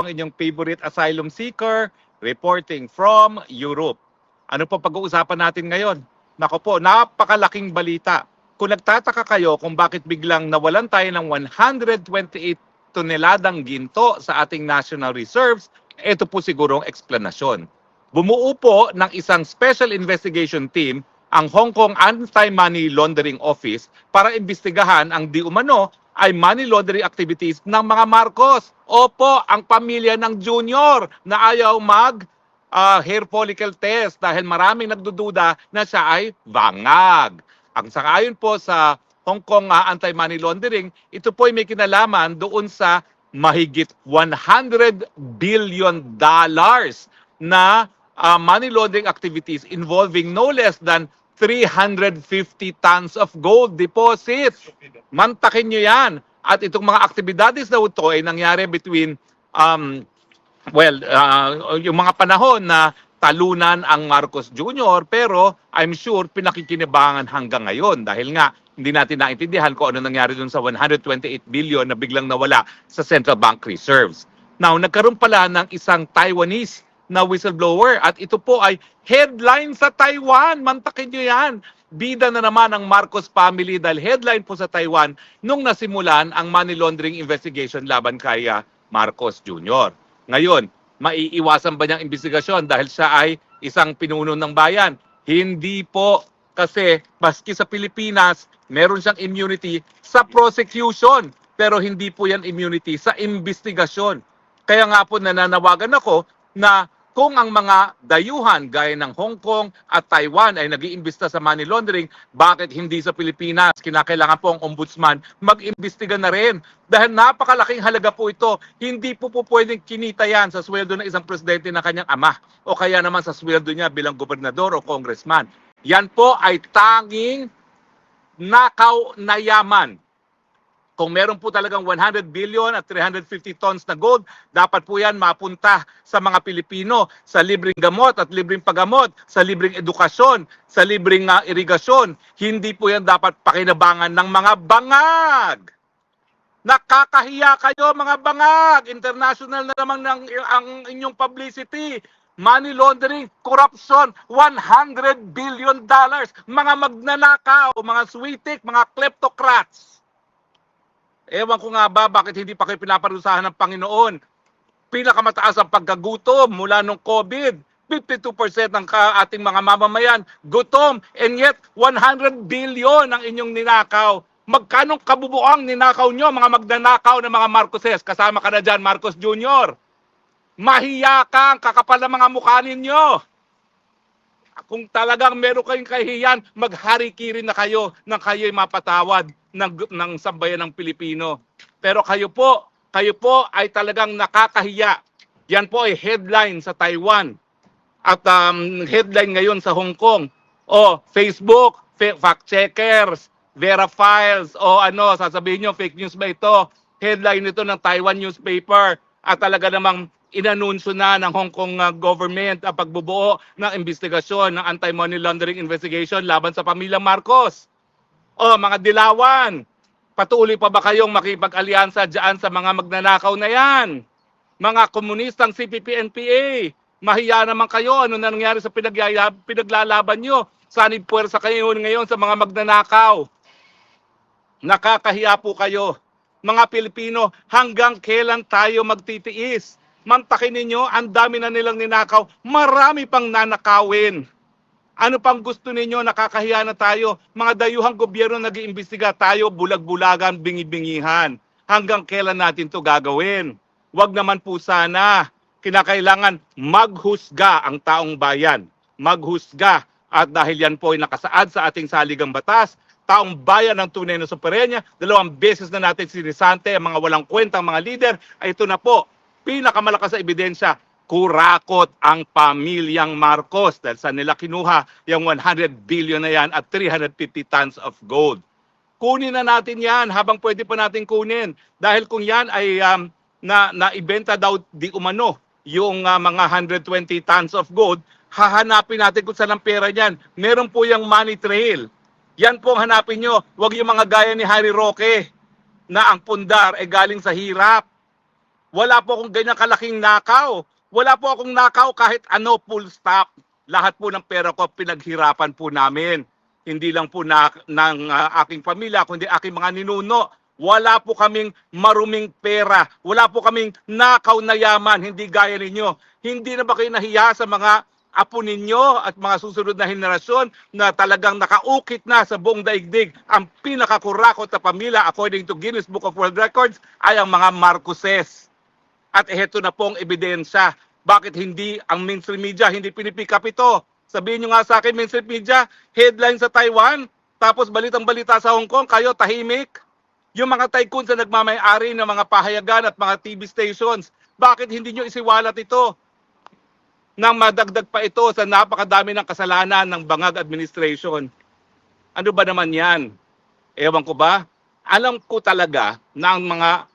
ang inyong favorite asylum seeker, reporting from Europe. Ano po pag-uusapan natin ngayon? Nako po, napakalaking balita. Kung nagtataka kayo kung bakit biglang nawalan tayo ng 128 toneladang ginto sa ating national reserves, ito po sigurong eksplanasyon. Bumuo po ng isang special investigation team ang Hong Kong Anti-Money Laundering Office para imbestigahan ang di umano ay money laundering activities ng mga Marcos. Opo, ang pamilya ng Junior na ayaw hair follicle test dahil maraming nagdududa na siya ay bangag. Ang sangayon po sa Hong Kong Anti-Money Laundering, ito po ay may kinalaman doon sa mahigit $100 billion na money laundering activities involving no less than 350 tons of gold deposit. Mantakin nyo yan. At itong mga aktibidades na ito ay nangyari between, yung mga panahon na talunan ang Marcos Jr. Pero I'm sure pinakikinabangan hanggang ngayon dahil nga hindi natin naintindihan kung ano nangyari dun sa 128 billion na biglang nawala sa Central Bank Reserves. Now, nagkaroon pala ng isang Taiwanese na whistleblower at ito po ay headline sa Taiwan. Mantakin nyo yan. Bida na naman ang Marcos family dahil headline po sa Taiwan nung nasimulan ang money laundering investigation laban kay Marcos Jr. Ngayon, maiiwasan ba niyang investigasyon dahil siya ay isang pinuno ng bayan? Hindi po, kasi maski sa Pilipinas, meron siyang immunity sa prosecution pero hindi po yan immunity sa investigasyon. Kaya nga po nananawagan ako na kung ang mga dayuhan gaya ng Hong Kong at Taiwan ay nag-iimbesta sa money laundering, bakit hindi sa Pilipinas? Kinakailangan po ang ombudsman mag-imbestiga na rin. Dahil napakalaking halaga po ito. Hindi po pwedeng kinita yan sa sweldo ng isang presidente na kanyang ama o kaya naman sa sweldo niya bilang gobernador o congressman. Yan po ay tanging nakaw na yaman. Kung meron po talagang 100 billion at 350 tons na gold, dapat po yan mapunta sa mga Pilipino sa libreng gamot at libreng paggamot, sa libreng edukasyon, sa libreng irigasyon. Hindi po yan dapat pakinabangan ng mga bangag. Nakakahiya kayo mga bangag. International na naman ang inyong publicity. Money laundering, corruption, $100 billion. Mga magnanakaw, mga switik, mga kleptocrats. Ewan ko nga ba bakit hindi pa kayo pinaparusahan ng Panginoon. Pinakamataas ang pagkagutom mula nung COVID. 52% ng ating mga mamamayan gutom. And yet, 100 billion ang inyong ninakaw. Magkanong kabubuang ninakaw nyo, mga magnanakaw ng mga Marcoses? Kasama ka na dyan, Marcos Jr. Mahiya ka, ang kakapal na mga mukha ninyo. Kung talagang meron kayong kahihiyan, maghari-kiri na kayo nang kayo'y mapatawad ng sambayan ng Pilipino. Pero kayo po ay talagang nakakahiya. Yan po ay headline sa Taiwan at headline ngayon sa Hong Kong. O Facebook, fact checkers, Vera Files, o ano, sasabihin nyo, fake news ba ito? Headline ito ng Taiwan newspaper at talaga namang inanunsyo na ng Hong Kong government ang pagbubuo ng investigasyon ng anti-money laundering investigation laban sa pamilyang Marcos. O mga dilawan, patuloy pa ba kayong makipag-alyansa dyan sa mga magnanakaw na yan? Mga komunistang CPP-NPA, mahiya naman kayo. Ano na nangyari sa pinaglalaban nyo? Sanib puwersa kayo ngayon sa mga magnanakaw. Nakakahiya po kayo. Mga Pilipino, hanggang kailan tayo magtitiis? Mantakin ninyo, ang dami na nilang ninakaw. Marami pang nanakawin. Ano pang gusto ninyo? Nakakahiya na tayo. Mga dayuhang gobyerno nag-iimbestiga, tayo bulag-bulagan, bingi-bingihan. Hanggang kailan natin to gagawin? Wag naman po sana. Kinakailangan maghusga ang taong bayan. Maghusga. At dahil yan po ay nakasaad sa ating saligang batas, taong bayan ng tunay na soberenya, 2 beses na natin sinisante ang mga walang kwentang mga lider, ay ito na po, pinakamalakas na ebidensya, kurakot ang pamilyang Marcos dahil sa nila kinuha yung 100 billion na yan at 350 tons of gold. Kunin na natin yan habang pwede pa natin kunin. Dahil kung yan ay naibenta daw di umano yung mga 120 tons of gold, hahanapin natin kung saan ang pera niyan. Meron po yung money trail. Yan po ang hanapin nyo. Huwag yung mga gaya ni Harry Roque na ang pundar ay galing sa hirap. Wala po akong ganyan kalaking nakaw. Wala po akong nakaw kahit ano, full stop. Lahat po ng pera ko pinaghirapan po namin. Hindi lang po ng aking pamilya, kundi aking mga ninuno. Wala po kaming maruming pera. Wala po kaming nakaw na yaman. Hindi gaya ninyo. Hindi na ba kayo nahiya sa mga apo ninyo at mga susunod na henerasyon na talagang nakaukit na sa buong daigdig? Ang pinakakurakot na pamilya according to Guinness Book of World Records ay ang mga Marcoses. At eto na pong ebidensya. Bakit hindi ang mainstream media hindi pinipick up ito? Sabihin nyo nga sa akin, mainstream media, headline sa Taiwan, tapos balitang-balita sa Hong Kong, kayo tahimik. Yung mga tycoons na nagmamay-ari ng mga pahayagan at mga TV stations, bakit hindi nyo isiwalat ito? Nang madagdag pa ito sa napakadami ng kasalanan ng Bangag administration. Ano ba naman yan? Ewan ko ba? Alam ko talaga na ang mga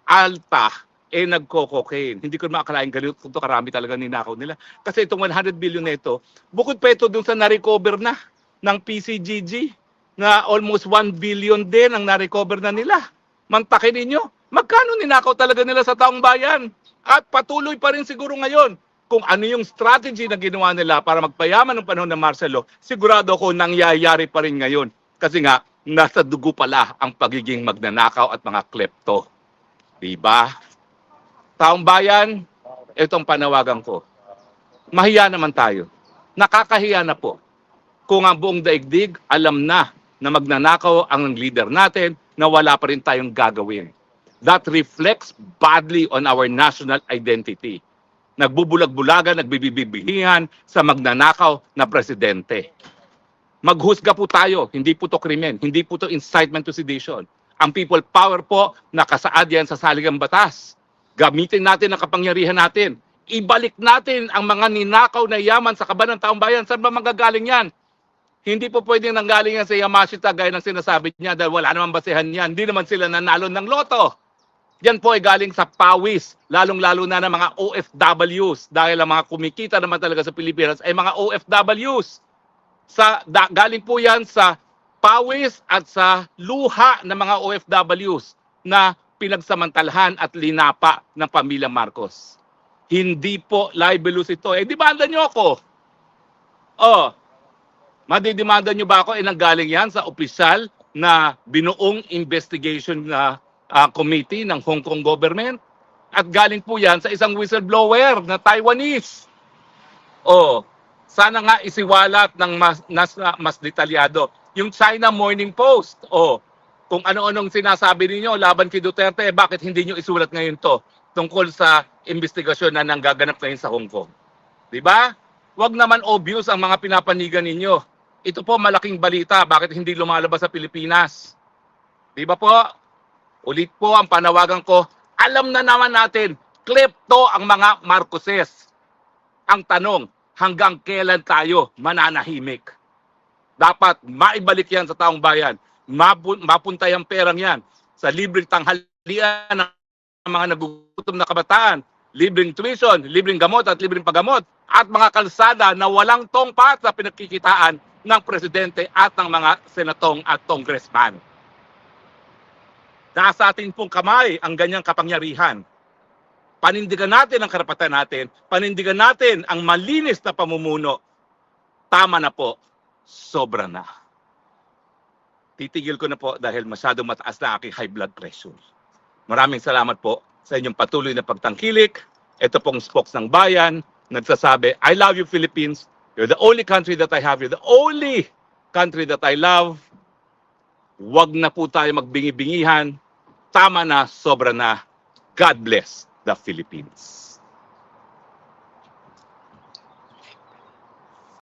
alta nagko-cocaine. Hindi ko makakalain ganito kung karami talaga ninakaw nila. Kasi itong 100 billion na ito, bukod pa ito dun sa na-recover na ng PCGG, na almost 1 billion din ang na-recover na nila. Mantakin ninyo, magkano ninakaw talaga nila sa taong bayan? At patuloy pa rin siguro ngayon. Kung ano yung strategy na ginawa nila para magpayaman ng panahon ng Marcelo, sigurado ko nangyayari pa rin ngayon. Kasi nga, nasa dugo pala ang pagiging magnanakaw at mga klepto. Diba? Taong bayan, itong panawagan ko. Mahiya naman tayo. Nakakahiya na po. Kung ang buong daigdig, alam na magnanakaw ang leader natin, na wala pa rin tayong gagawin. That reflects badly on our national identity. Nagbubulag-bulagan, nagbibibihihan sa magnanakaw na presidente. Maghusga po tayo, hindi po to krimen, hindi po to incitement to sedition. Ang people power po, nakasaad yan sa saligang batas. Gamitin natin ang kapangyarihan natin. Ibalik natin ang mga ninakaw na yaman sa kaban ng taong bayan. Saan ba manggagaling yan? Hindi po pwedeng nanggaling yan sa Yamashita gaya ng sinasabi niya dahil wala naman basehan yan. Hindi naman sila nanalo ng loto. Yan po ay galing sa pawis, lalong-lalo na ng mga OFWs dahil ang mga kumikita naman talaga sa Pilipinas ay mga OFWs. Galing po yan sa pawis at sa luha ng mga OFWs na pinagsamantalahan at linapa ng pamilya Marcos. Hindi po libelous ito. Demanda nyo ako. Madidemanda nyo ba ako? Nanggaling yan sa opisyal na binuong investigation na committee ng Hong Kong government. At galing po yan sa isang whistleblower na Taiwanese. Sana nga isiwalat ng mas detalyado. Yung China Morning Post, kung ano-anong sinasabi ninyo laban kay Duterte, bakit hindi nyo isulat ngayon to tungkol sa investigasyon na nanggaganap ngayon sa Hong Kong? Diba? Huwag naman obvious ang mga pinapanigan ninyo. Ito po malaking balita, bakit hindi lumalabas sa Pilipinas? Diba po? Ulit po ang panawagan ko, alam na naman natin, klepto ang mga Marcoses. Ang tanong, hanggang kailan tayo mananahimik? Dapat maibalik yan sa taong bayan. Mapuntay ang perang yan sa libreng tanghalian ng mga nagugutom na kabataan, libreng tuition, libreng gamot at libreng paggamot, at mga kalsada na walang tongpat sa pinagkikitaan ng presidente at ng mga senatong at congressman. Nasa atin pong kamay ang ganyang kapangyarihan. Panindigan natin ang karapatan natin, panindigan natin ang malinis na pamumuno. Tama na po, sobra na. Titigil ko na po dahil masyadong mataas na aking high blood pressure. Maraming salamat po sa inyong patuloy na pagtangkilik. Ito pong spokes ng bayan, nagsasabi, I love you Philippines. You're the only country that I have. You're the only country that I love. Huwag na po tayo magbingi-bingihan. Tama na, sobra na. God bless the Philippines.